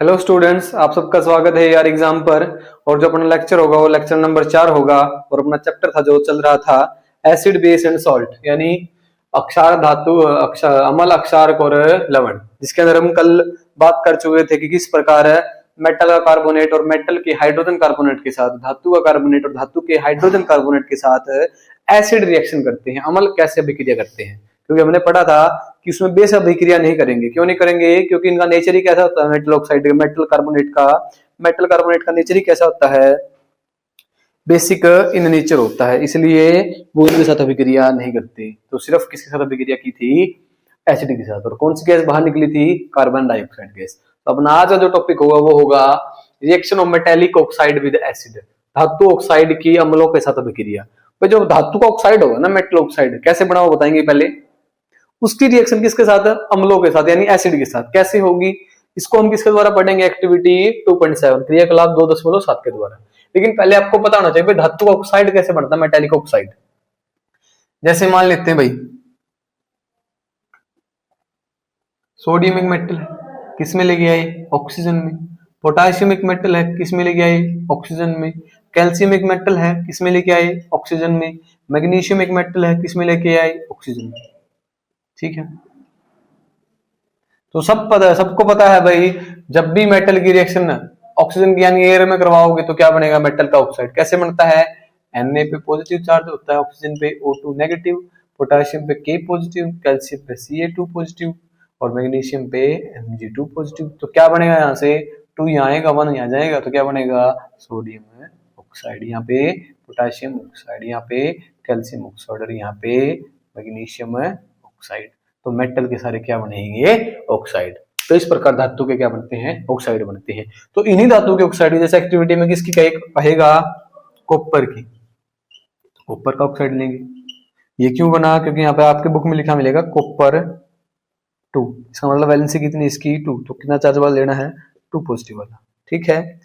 Hello students, आप सबका स्वागत है यार एग्जाम पर। और जो अपना लेक्चर होगा वो लेक्चर नंबर 4 होगा। और अपना चैप्टर था जो चल रहा था एसिड बेस एंड सॉल्ट, यानी अक्षार धातु अक्षार अम्ल अक्षारक और लवण, जिसके अंदर हम कल बात कर चुके थे कि किस प्रकार मेटल का कार्बोनेट और मेटल के हाइड्रोजन कार्बोनेट के साथ, धातु का कार्बोनेट और धातु के हाइड्रोजन कार्बोनेट के साथ एसिड रिएक्शन करते हैं, अम्ल कैसे अभिक्रिया करते हैं। क्योंकि हमने पढ़ा था कि उसमें बेस अभिक्रिया नहीं करेंगे। क्यों नहीं करेंगे? क्योंकि इनका नेचर ही कैसा होता है, मेटल ऑक्साइड मेटल कार्बोनेट का नेचर ही कैसा होता है, बेसिक इन नेचर होता है, इसलिए वो इनके साथ अभिक्रिया नहीं करते। तो सिर्फ किसके साथ अभिक्रिया की थी? एसिड के साथ। और कौन सी गैस बाहर निकली थी? Carbon dioxide gas. तो अपना आज का जो टॉपिक होगा वो होगा reaction of metallic oxide with acid, धातु ऑक्साइड की अम्लों के साथ अभिक्रिया। भाई जो धातु का ऑक्साइड होगा ना, मेटल ऑक्साइड, कैसे बना वो बताएंगे पहले। उसकी रिएक्शन किसके साथ? अम्लों के साथ, यानी एसिड के साथ। कैसे होगी इसको हम किसके द्वारा पढ़ेंगे? एक्टिविटी 2.7 क्रियाकलाप 2.7 के द्वारा। लेकिन पहले आपको पता होना चाहिए भाई धातु का ऑक्साइड कैसे बनता है, मेटेलिक ऑक्साइड। जैसे मान लेते हैं भाई सोडियम एक मेटल है, किस में लेके आए? ऑक्सीजन में। पोटाशियम एक मेटल है, किस में लेके आए? ऑक्सीजन में। कैल्शियम एक मेटल है, किस में लेके आए? ऑक्सीजन में। मैग्नीशियम एक मेटल है, किस में लेके आए? ऑक्सीजन में। ठीक है, तो सबको पता है भाई, जब भी मेटल की रिएक्शन ऑक्सीजन की यानी एयर में करवाओगे तो क्या बनेगा? मेटल का ऑक्साइड। कैसे बनता है? Na पे पॉजिटिव चार्ज होता है, ऑक्सीजन पे O2 नेगेटिव, पोटाशियम पे K पॉजिटिव, कैल्शियम पे Ca2 पॉजिटिव और मैग्नीशियम पे Mg2 पॉजिटिव। तो क्या बनेगा? यहाँ से 2 यहाँ आएगा, 1 यहाँ जाएगा, तो क्या बनेगा? Sodium oxide. यहाँ पे पोटाशियम ऑक्साइड, यहाँ पे कैल्शियम ऑक्साइड और यहाँ पे मैग्नीशियम ऑक्साइड। तो मेटल के सारे क्या बनेंगे? ऑक्साइड। तो इस प्रकार धातु के क्या बनते हैं? ऑक्साइड बनते हैं। तो इन्हीं धातु के ऑक्साइड जैसे एक्टिविटी में किसकी कहेगा? कॉपर की। कॉपर का ऑक्साइड लेंगे। ये क्यों बना? क्योंकि यहाँ पे आपके बुक में लिखा मिलेगा कॉपर 2। इसका मतलब वैलेंसी कितनी इसकी? 2। तो कितना चार्ज वाला लेना है? 2 पॉजिटिव वाला। ठीक है,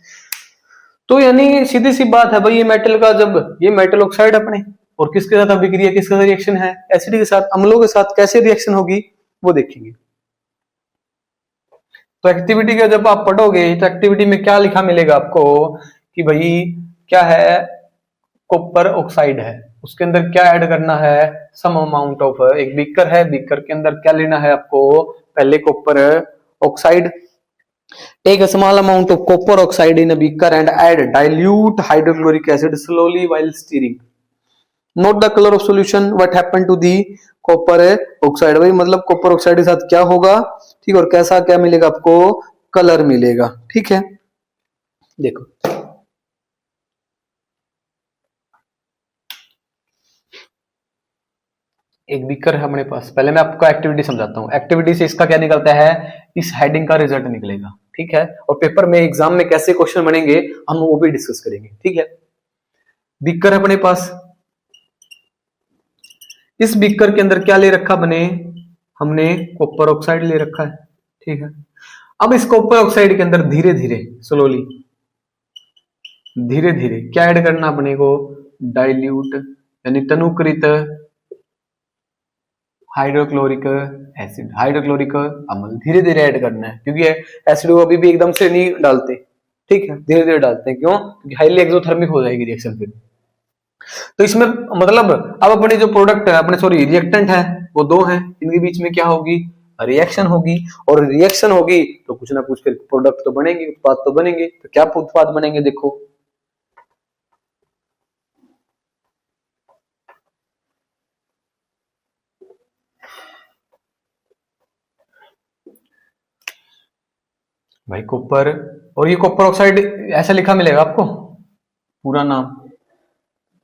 तो यानी सीधी सी बात है भाई, ये मेटल का, जब ये मेटल ऑक्साइड अपने और किसके साथ अभिक्रिया, किसके साथ रिएक्शन है? एसिड के साथ, अम्लों के साथ। कैसे रिएक्शन होगी वो देखेंगे। तो एक्टिविटी का जब आप पढ़ोगे तो एक्टिविटी में क्या लिखा मिलेगा आपको कि भाई क्या है? कॉपर ऑक्साइड है, उसके अंदर क्या ऐड करना है? सम अमाउंट ऑफ, एक बीकर है, बीकर के अंदर क्या लेना है आपको? पहले copper oxide. Take a small amount of copper oxide in a beaker and add dilute hydrochloric acid slowly while stirring. Note the colour of solution, what happened to the copper oxide. भाई मतलब copper oxide के साथ क्या होगा, ठीक, और कैसा क्या मिलेगा आपको? कलर मिलेगा। ठीक है, देखो एक बीकर है अपने पास। पहले मैं आपको एक्टिविटी समझाता हूँ। एक्टिविटी से इसका क्या निकलता है? इस हेडिंग का रिजल्ट निकलेगा। ठीक है, और पेपर में एग्जाम में कैसे क्वेश्चन बनेंगे हम वो भी डिस्कस करेंगे। ठीक है, बीकर है अपने पास। इस बीकर के अंदर क्या ले रखा बने? हमने कॉपर ऑक्साइड ले रखा है। ठीक है, अब इस कॉपर ऑक्साइड के अंदर धीरे धीरे, स्लोली, धीरे धीरे क्या ऐड करना अपने को? डाइल्यूट यानी तनुकृत हाइड्रोक्लोरिक एसिड, हाइड्रोक्लोरिक अम्ल धीरे धीरे ऐड करना है, क्योंकि एसिड को अभी भी एकदम से नहीं डालते। ठीक है, धीरे धीरे डालते हैं। क्यों? क्योंकि हाईली एक्सोथर्मिक हो जाएगी रिएक्शन फिर। तो इसमें मतलब अब अपने जो प्रोडक्ट है, अपने सॉरी रिएक्टेंट है, वो 2 हैं। इनके बीच में क्या होगी? रिएक्शन होगी। और रिएक्शन होगी तो कुछ ना कुछ फिर प्रोडक्ट तो बनेंगे, उत्पाद तो बनेंगे। तो क्या उत्पाद बनेंगे? देखो भाई कॉपर, और ये कॉपर ऑक्साइड ऐसा लिखा मिलेगा आपको पूरा नाम।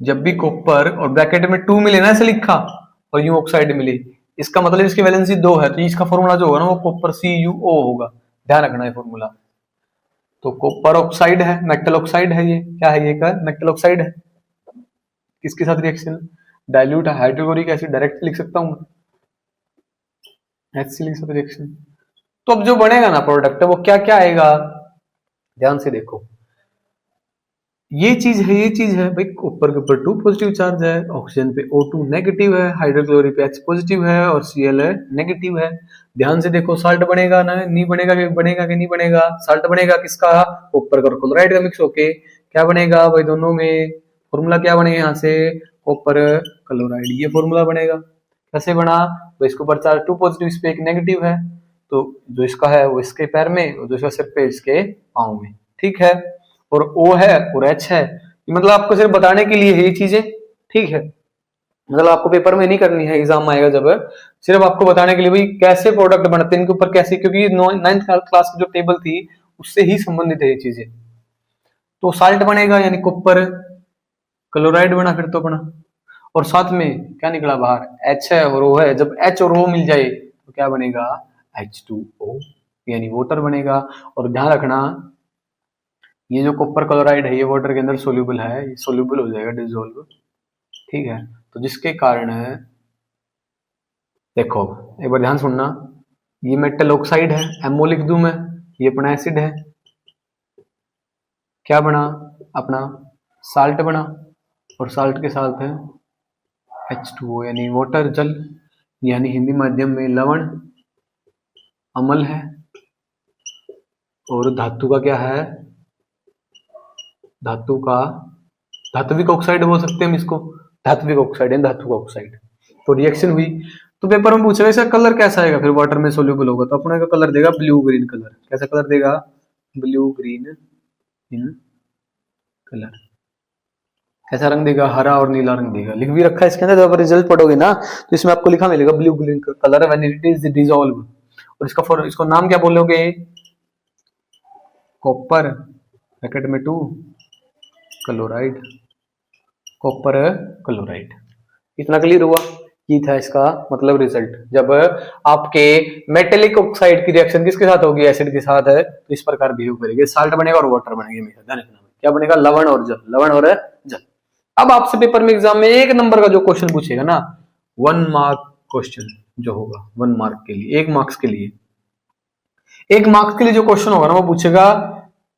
जब भी कॉपर और ब्रैकेट में 2 मिले ना ऐसे लिखा, और यू ऑक्साइड मिले, इसका मतलब इसकी वैलेंसी 2 है, तो इसका फॉर्मूला जो होगा ना वो कॉपर CuO होगा। ध्यान रखना है फॉर्मूला। तो कॉपर ऑक्साइड है, मेटल ऑक्साइड है, ये क्या है? ये क्या? मेटल ऑक्साइड है। किसके साथ reaction? Dilute hydrochloric acid, direct लिख सकता हूं, HCl के साथ रिएक्शन। तो अब जो बनेगा ना प्रोडक्ट वो क्या क्या आएगा? ध्यान से देखो, ये चीज है, ये चीज है भाई, कॉपर के ऊपर 2 पॉजिटिव चार्ज है, ऑक्सीजन पे O2 नेगेटिव है, हाइड्रोक्लोरिक पे H पॉजिटिव है और Cl है नेगेटिव है। ध्यान से देखो, साल्ट बनेगा ना, नहीं बनेगा, कि नहीं बनेगा? साल्ट बनेगा किसका? कॉपर और क्लोराइड का मिक्स होके। क्या बनेगा भाई दोनों में? फॉर्मूला क्या बनेगा यहाँ से? कॉपर क्लोराइड, ये फॉर्मूला बनेगा। कैसे बना? तो इसके ऊपर चार्ज 2 पॉजिटिव, इस पे एक नेगेटिव है, तो जो इसका है वो इसके पैर में और दूसरा सिर पे इसके पाँव में। ठीक है, और O है और H है। मतलब आपको सिर्फ बताने के लिए है ये चीजें, ठीक है? मतलब आपको पेपर में नहीं करनी है, एग्जाम आएगा जब, सिर्फ आपको बताने के लिए भाई कैसे प्रोडक्ट बनते हैं, इनके ऊपर कैसे, क्योंकि 9th क्लास की जो टेबल थी उससे ही संबंधित है ये चीजें। तो साल्ट बनेगा यानी कॉपर क्लोराइड बना फिर तो बना, और साथ में क्या निकला बाहर? H है और O है। जब H और O मिल जाए तो क्या बनेगा? H2O यानी वाटर बनेगा। और ध्यान रखना, ये जो कॉपर क्लोराइड है ये वाटर के अंदर सोल्यूबल है, ये सोल्यूबल हो जाएगा, डिसॉल्व। ठीक है, तो जिसके कारण है, देखो एक बार ध्यान सुनना, ये मेटल ऑक्साइड है, MO लिख दूं मैं, ये अपना एसिड है, क्या बना? अपना साल्ट बना, और साल्ट के साथ है H2O यानी वाटर, जल, यानी हिंदी माध्यम में लवण, अम्ल है। और धातु का क्या है? धातु का धात्विक ऑक्साइड बोल सकते हैं हम इसको, धात्विक ऑक्साइड है, धातु का ऑक्साइड। तो रिएक्शन हुई, तो पेपर में पूछेगा इसका कलर कैसा आएगा, फिर वाटर में सोल्यूबल होगा तो अपने का कलर देगा ब्लू ग्रीन कलर। कैसा कलर देगा? Blue green in colour. कैसा रंग देगा? हरा और नीला रंग देगा। लिख भी रखा है इसके अंदर, जब आप रिजल्ट पढ़ोगे ना तो इसमें आपको लिखा मिलेगा blue green colour when it is dissolve. और इसको नाम क्या बोलोगे? कॉपर ब्रैकेट में 2 क्लोराइड, कॉपर क्लोराइड। इतना क्लियर हुआ? ये था इसका मतलब रिजल्ट। जब आपके मेटेलिक ऑक्साइड की रिएक्शन किसके साथ होगी? एसिड के साथ है, तो इस प्रकार बिहेव करेंगे, साल्ट बनेगा और वाटर बनेंगे। ध्यान रखना, क्या बनेगा? लवण और जल, लवण और जल। अब आपसे पेपर में एग्जाम में 1 नंबर का जो क्वेश्चन पूछेगा ना, 1 मार्क क्वेश्चन जो होगा, 1 मार्क के लिए, 1 मार्क्स के लिए, 1 मार्क्स के लिए जो क्वेश्चन होगा ना, वो पूछेगा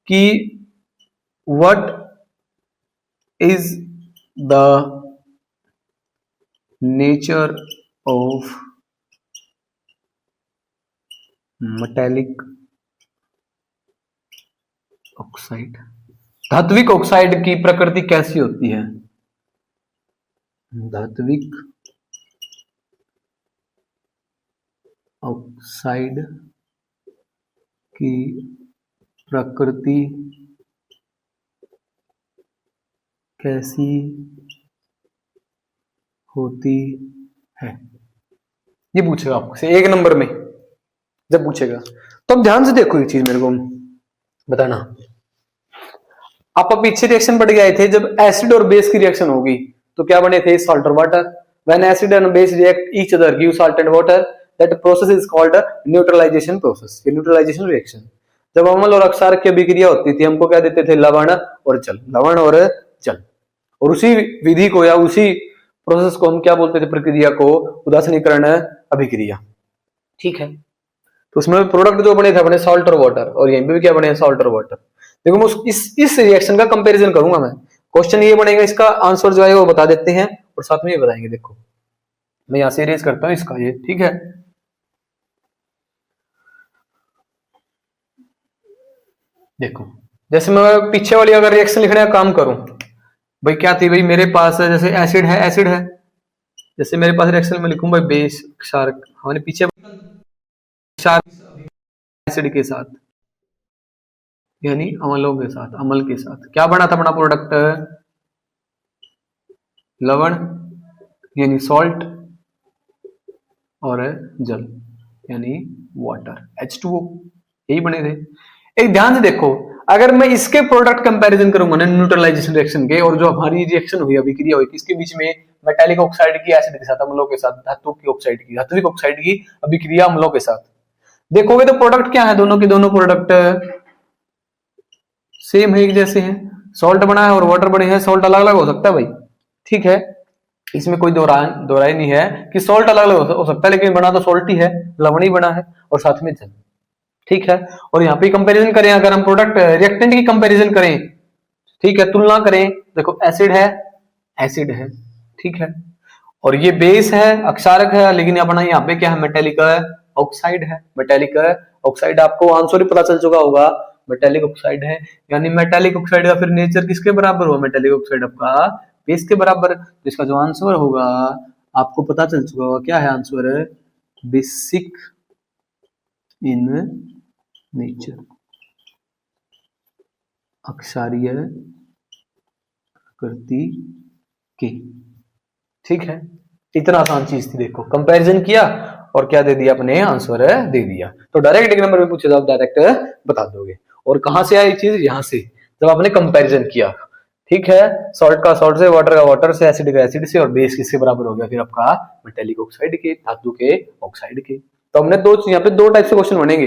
कि what is the nature of metallic oxide? धात्विक ऑक्साइड की प्रकृति कैसी होती है? धात्विक ऑक्साइड की प्रकृति कैसी होती है, ये पूछेगा आपसे 1 नंबर में जब पूछेगा। तो अब ध्यान से देखो ये चीज, मेरे को बताना। आप पीछे रिएक्शन पढ़ के आए थे, जब एसिड और बेस की रिएक्शन होगी तो क्या बने थे? सॉल्ट और water. When acid and base react each other give salt and water, that process is called neutralisation process, ये न्यूट्रलाइजेशन रिएक्शन। जब अम्ल और अक्षार की अभिक्रिया होती थी, हमको क्या देते थे? लवण और जल, लवण और जल। और उसी विधि को या उसी प्रोसेस को हम क्या बोलते थे? प्रक्रिया को उदासीनीकरण अभिक्रिया। ठीक है, तो उसमें प्रोडक्ट जो बने थे अपने सॉल्ट और वाटर, और यहीं पे भी क्या बने? सॉल्ट और वाटर। देखो मैं इस रिएक्शन का कंपैरिजन करूंगा मैं। क्वेश्चन ये बनेगा, इसका आंसर जो है वो बता देते हैं और साथ में ये बताएंगे। देखो मैं यहां से इरेज करता हूं इसका ये, ठीक है? देखो जैसे मैं पीछे वाली अगर रिएक्शन लिखने का काम करूं, भाई क्या थी? भाई मेरे पास जैसे एसिड है, एसिड है, जैसे मेरे पास रिएक्शन में लिखूं भाई बेस क्षार, हमारे पीछे क्षार एसिड के साथ यानी अम्लों के साथ, अम्ल के साथ क्या बना था अपना प्रोडक्ट? लवण यानी सॉल्ट और जल यानी वाटर, H2O, यही बने थे। एक ध्यान से देखो, अगर मैं इसके प्रोडक्ट कंपैरिजन करूंगा ना न्यूट्रलाइजेशन रिएक्शन के, और जो हमारी रिएक्शन हुई, अभिक्रिया हुई किसके बीच में? मेटालिक ऑक्साइड की एसिड के साथ, अम्लों के साथ, धातु की ऑक्साइड की, धात्विक ऑक्साइड की अभिक्रिया अम्लों के साथ, देखोगे तो प्रोडक्ट क्या है? दोनों के दोनों प्रोडक्ट सेम है, एक जैसे हैं। सॉल्ट बना है और वाटर बने हैं, सॉल्ट अलग अलग हो सकता है भाई, ठीक है? इसमें कोई दोराई नहीं है कि सॉल्ट अलग अलग हो सकता है, लेकिन बना तो सॉल्ट ही है, लवण ही बना है और साथ में जल, ठीक है? और यहाँ पे कंपैरिजन करें, अगर हम प्रोडक्ट रिएक्टेंट की कंपैरिजन करें ठीक है, तुलना करें, देखो एसिड है, एसिड है, ठीक है, और ये बेस है, अक्षारक है, लेकिन अपना यहाँ पे क्या है, मेटेलिक ऑक्साइड है, मेटेलिक ऑक्साइड। आपको आंसर ही पता चल चुका होगा, मेटेलिक ऑक्साइड है। यानी मेटेलिक ऑक्साइड का फिर नेचर किसके बराबर हुआ, मेटेलिक ऑक्साइड आपका बेस के बराबर। जिसका जो आंसर होगा आपको पता चल चुका होगा, क्या है आंसर, बेसिक इन नेचर, अक्षारीय प्रकृति के। ठीक है, इतना आसान चीज थी, देखो कंपैरिजन किया और क्या दे दिया, अपने आंसर दे दिया। तो डायरेक्ट एक नंबर में पूछे तो आप डायरेक्ट बता दोगे। और कहां से आई चीज, यहां से, जब आपने कंपैरिजन किया। ठीक है, सॉल्ट का सॉल्ट से, वाटर का वाटर से, एसिड का एसिड से, और बेस किसके बराबर हो गया फिर आपका, मेटेलिक ऑक्साइड के, धातु के ऑक्साइड के। तो हमने दो, यहाँ पे दो टाइप से क्वेश्चन बनेंगे।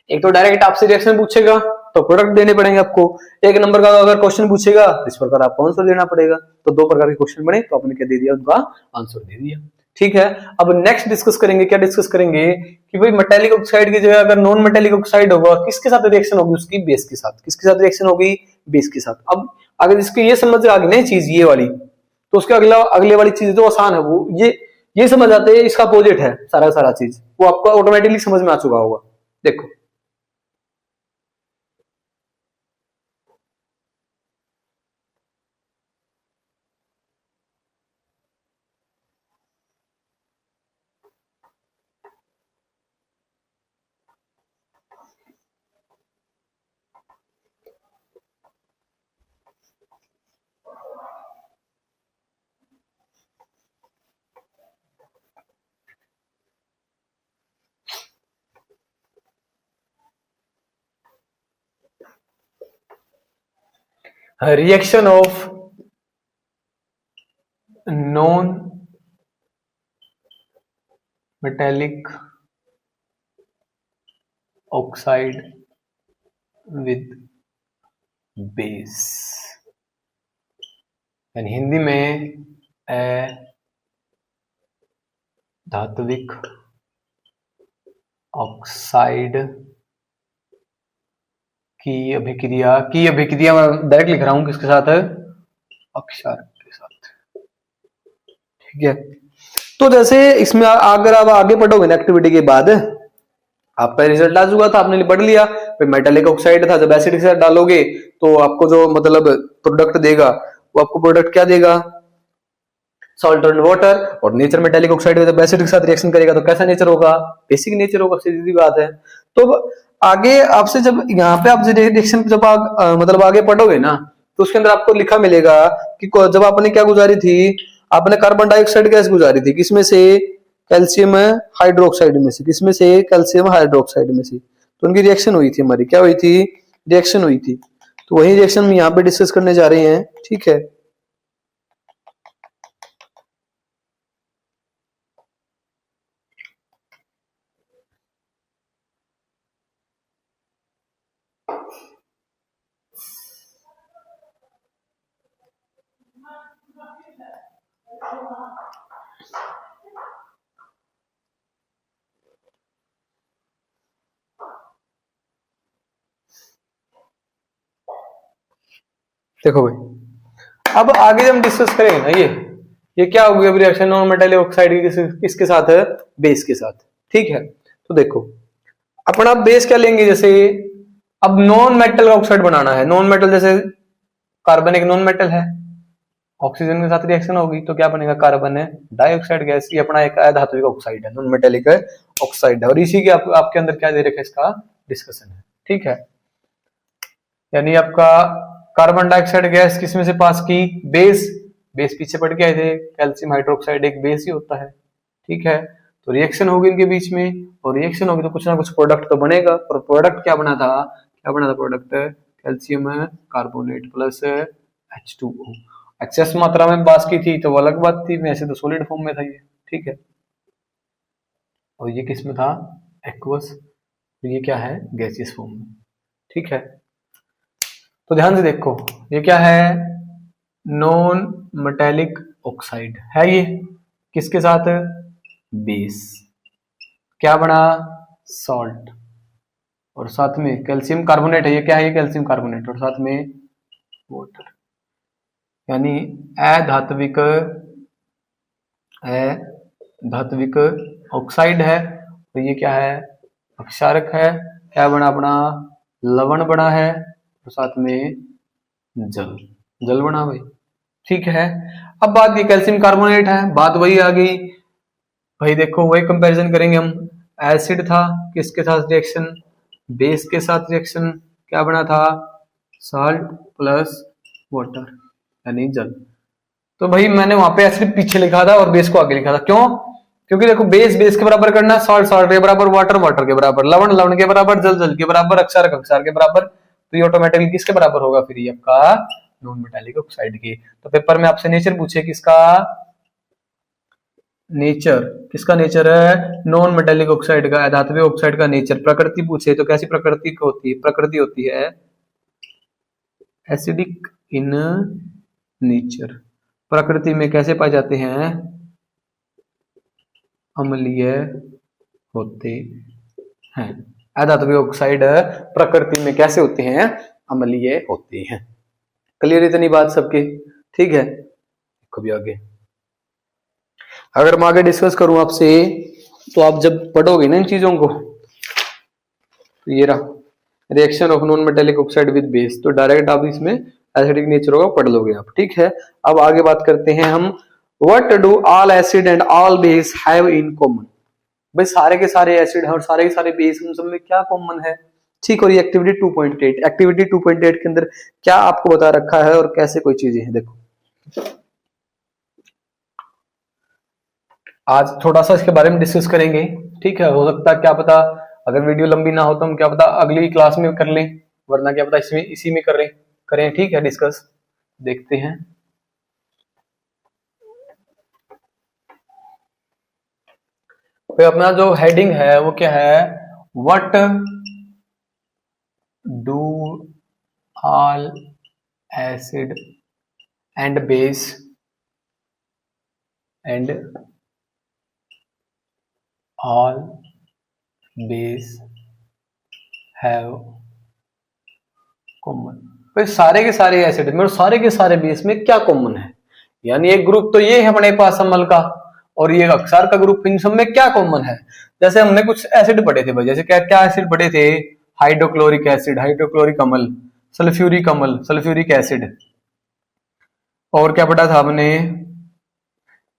एक तो डायरेक्ट आपसे रिएक्शन पूछेगा तो प्रोडक्ट देने पड़ेंगे आपको। एक नंबर का अगर क्वेश्चन पूछेगा इस प्रकार आपको आंसर देना पड़ेगा। तो दो प्रकार के क्वेश्चन बने, तो आपने क्या दे दिया, उनका आंसर दे दिया। ठीक है, अब नेक्स्ट डिस्कस करेंगे, क्या डिस्कस करेंगे कि भाई मेटेलिक ऑक्साइड की जगह अगर नॉन मेटेलिक ऑक्साइड होगा, किसके साथ रिएक्शन होगी, उसकी बेस के साथ। किसके साथ रिएक्शन होगी, बेस के साथ। अब अगर इसकी ये समझ आ गई ना चीज ये वाली, तो उसके अगले वाली चीज जो आसान है, वो ये समझ आते हैं, इसका अपोजिट है सारा चीज, वो आपको ऑटोमेटिकली समझ में आ चुका होगा। देखो reaction of non metallic oxide with base, यानी हिंदी में धात्विक ऑक्साइड की अभिक्रिया मैं डायरेक्ट लिख रहा हूं, किसके साथ है, अक्षारक के साथ। ठीक है, तो जैसे इसमें अगर आप आगे पढ़ोगे ना एक्टिविटी के बाद, आपका रिजल्ट आ चुका था, आपने पढ़ लिया, फिर मेटालिक ऑक्साइड था, जब एसिड के साथ डालोगे तो आपको जो मतलब प्रोडक्ट देगा, वो आपको प्रोडक्ट क्या देगा, सॉल्ट एंड वाटर। और नेचर मेटालिक ऑक्साइड जब एसिड के साथ रिएक्शन करेगा तो कैसा नेचर होगा, बेसिक नेचर होगा, सीधी बात है। तो आगे आपसे जब यहाँ पे आप रिएक्शन जब मतलब आगे पढ़ोगे ना, तो उसके अंदर आपको लिखा मिलेगा कि जब आपने क्या गुजारी थी, आपने कार्बन डाइऑक्साइड गैस गुजारी थी, किसमें से, कैल्शियम हाइड्रोक्साइड में से, किसमें से, कैल्शियम हाइड्रोक्साइड में से। तो उनकी रिएक्शन हुई थी, हमारी क्या हुई थी, रिएक्शन हुई थी। तो वही रिएक्शन हम यहाँ पे डिस्कस करने जा रहे हैं। ठीक है, देखो भाई, अब आगे जब हम डिस्कस करेंगे ना, ये क्या होगी, अब रिएक्शन नॉन मेटालिक ऑक्साइड की किसके साथ है, बेस के साथ। ठीक है, तो देखो अपना बेस क्या लेंगे, जैसे अब नॉन मेटल ऑक्साइड बनाना है, नॉन मेटल जैसे कार्बन एक नॉन मेटल है, ऑक्सीजन के साथ रिएक्शन होगी तो क्या बनेगा, कार्बन है डाइऑक्साइड गैस। ये अपना एक अधात्विक ऑक्साइड है, नॉन मेटेलिक ऑक्साइड है, और इसी के आपके अंदर क्या दे रखा है, इसका डिस्कशन है। ठीक है, यानी आपका कार्बन डाइऑक्साइड गैस किसमें से पास की, बेस पीछे पड़ के आए थे, कैल्शियम हाइड्रोक्साइड एक बेस ही होता है। ठीक है, तो रिएक्शन होगी इनके बीच में, और रिएक्शन होगी तो कुछ ना कुछ प्रोडक्ट तो बनेगा। और प्रोडक्ट क्या बना था, product, calcium carbonate plus H2O। Excess मात्रा में पास की थी तो वो अलग बात थी, वैसे तो सॉलिड फॉर्म में था ये। ठीक है, और ये किस में था, एक्वस, तो ये क्या है, गैसियस फॉर्म में। ठीक है, तो ध्यान से देखो, ये क्या है, नॉन मेटेलिक ऑक्साइड है, ये किसके साथ, बेस, क्या बना, सॉल्ट, और साथ में कैल्शियम कार्बोनेट है, ये क्या है, ये कैल्शियम कार्बोनेट, और साथ में वाटर, यानी अधात्विक ऑक्साइड है। तो ये क्या है, अक्षारक है। क्या बना अपना, लवण बना है, और साथ में जल बना भाई। ठीक है, अब बात ये कैल्शियम कार्बोनेट है, बात वही आ गई भाई। देखो वही कंपैरिजन करेंगे हम। एसिड था, किसके साथ रिएक्शन, बेस के साथ रिएक्शन, क्या बना था, साल्ट प्लस वाटर यानी जल। तो भाई मैंने वहां पे एसिड पीछे लिखा था और बेस को आगे लिखा था, क्यों, क्योंकि देखो बेस के बराबर करना है, सॉल्ट के बराबर, वाटर के बराबर, लवण के बराबर, जल के बराबर, अक्षार के बराबर। तो ये ऑटोमेटिकली किसके बराबर होगा फिर, ये आपका नॉन मेटालिक ऑक्साइड के। तो पेपर में आपसे नेचर पूछे किसका, नेचर, किसका नेचर है, नॉन मेटालिक ऑक्साइड का, धात्विक ऑक्साइड का नेचर। प्रकृति पूछे तो कैसी प्रकृति होती है, प्रकृति होती है एसिडिक इन नेचर। प्रकृति में कैसे पाए जाते हैं, अम्लीय होते हैं। अधात्विक ऑक्साइड प्रकृति में कैसे होते हैं, अम्लीय होते हैं। क्लियर इतनी बात सबके, ठीक है। कभी आगे अगर मैं आगे डिस्कस करूं आपसे, तो आप जब पढ़ोगे ना इन चीजों को, तो ये रहा reaction of non metallic oxide with base, तो डायरेक्ट आप इसमें एसिडिक नेचर होगा पढ़ लोगे आप, ठीक है। अब आगे बात करते हैं हम, what do all acid and all base have in common. भाई सारे के सारे एसिड हैं और सारे के सारे बेस, उन सब में क्या कॉमन है, ठीक। और ये एक्टिविटी 2.8, एक्टिविटी 2.8 के अंदर क्या आपको बता रखा है और कैसे कोई चीजें हैं, देखो आज थोड़ा सा इसके बारे में डिस्कस करेंगे, ठीक है। हो सकता है क्या पता अगर वीडियो लंबी ना हो तो हम क्या पता अगली क्लास में कर लें, वरना क्या पता इसमें इसी में करें, ठीक है, डिस्कस। देखते हैं, तो अपना जो हेडिंग है वो क्या है, what do all acid and base and all base have common. भाई सारे के सारे एसिड में और सारे के सारे बेस में क्या कॉमन है, यानी एक ग्रुप तो ये है अपने पास अम्ल का, और ये अक्षार का ग्रुप, इन सब में क्या कॉमन है। जैसे हमने कुछ एसिड पढ़े थे भाई, जैसे क्या क्या एसिड पढ़े थे, हाइड्रोक्लोरिक एसिड, हाइड्रोक्लोरिक अम्ल, सल्फ्यूरिक एसिड, और क्या पढ़ा था हमने,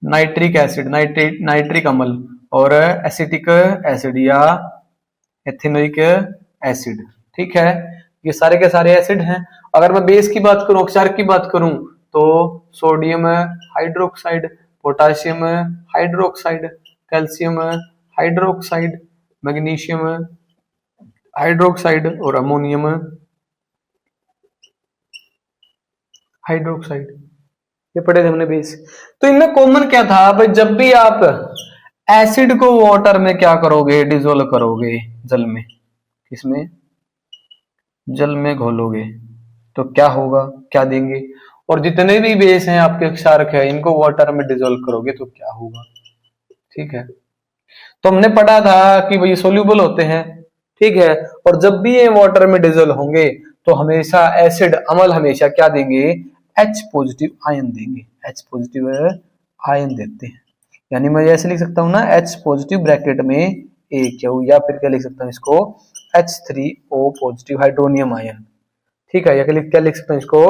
नाइट्रिक एसिड, नाइट्रिक अम्ल, और एसिटिक एसिड या एथिनोइक एसिड, ठीक है। ये सारे के सारे एसिड हैं। अगर मैं बेस की बात करूं, अक्षार की बात करूं, तो sodium hydroxide, potassium hydroxide, calcium hydroxide, magnesium hydroxide और अमोनियम हाइड्रोक्साइड, ये पढ़े थे हमने बेस। तो इनमें कॉमन क्या था भाई, जब भी आप एसिड को वाटर में क्या करोगे, डिसोल्व करोगे, जल में, किसमें, जल में घोलोगे, तो क्या होगा, क्या देंगे। और जितने भी बेस हैं आपके क्षारक है, इनको वाटर में डिसोल्व करोगे तो क्या होगा, ठीक है। तो हमने पढ़ा था कि भाई सोल्यूबल होते हैं, ठीक है। और जब भी ये वाटर में डिसोल्व होंगे तो हमेशा एसिड अम्ल हमेशा क्या देंगे, H पॉजिटिव आयन देंगे, H पॉजिटिव आयन देते हैं। यानी मैं ऐसे लिख सकता हूं ना, H पॉजिटिव ब्रैकेट में AQ, या फिर क्या लिख सकता हूं इसको, H3O पॉजिटिव हाइड्रोनियम आयन, ठीक है। या क्या लिख सकता हूं इसको,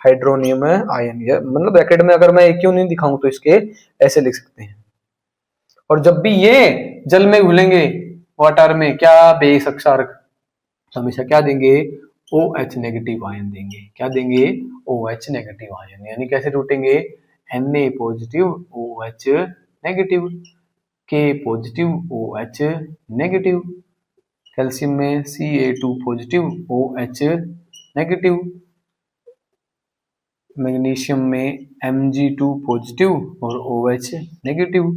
हाइड्रोनियम आयन, या मतलब ब्रैकेट में अगर मैं AQ नहीं दिखाऊं तो इसके ऐसे लिख सकते हैं। और जब भी ये जल में घुलेंगे वाटर में, क्या बेस अक्षारक, हमेशा क्या देंगे, OH नेगेटिव आयन देंगे, क्या देंगे, OH नेगेटिव आयन। यानी कैसे टूटेंगे, Na positive OH negative, K positive OH negative, calcium में Ca2 positive OH negative, magnesium में Mg2 पॉजिटिव और OH नेगेटिव,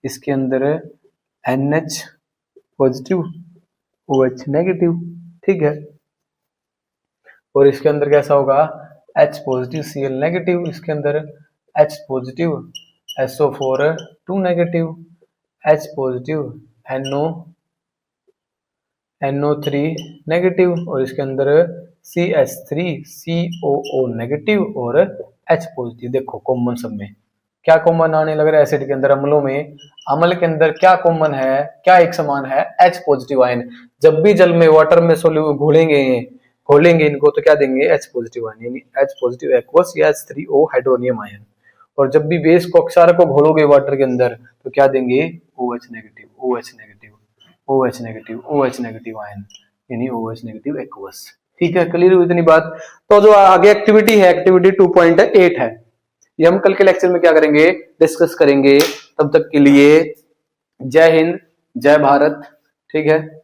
इसके अंदर NH पॉजिटिव OH नेगेटिव, ठीक है। और इसके अंदर कैसा होगा, H पॉजिटिव Cl नेगेटिव, इसके अंदर H positive SO4 2 negative, H positive NO3 negative, और इसके अंदर CH3 COO नेगेटिव और H पॉजिटिव। देखो कॉमन सब में क्या कॉमन आने लग रहा है एसिड के अंदर, अम्लों में, अम्ल के अंदर क्या कॉमन है, क्या एक समान है, H पॉजिटिव आयन। जब भी जल में वाटर में घोलेंगे इनको तो क्या देंगे, H पॉजिटिव आयन, यानी H पॉजिटिव एक्वस या H3O हाइड्रोनियम आयन। और जब भी बेस को अक्षार को घोलोगे वाटर के अंदर तो क्या देंगे, OH negative OH negative OH negative OH negative ion, यानी OH नेगेटिव एक्वस। ठीक है, क्लियर हुई इतनी बात। तो जो आगे एक्टिविटी है, एक्टिविटी 2.8 है, ये हम कल के लेक्चर में क्या करेंगे, डिस्कस करेंगे। तब तक के लिए जय हिंद, जय भारत। ठीक है।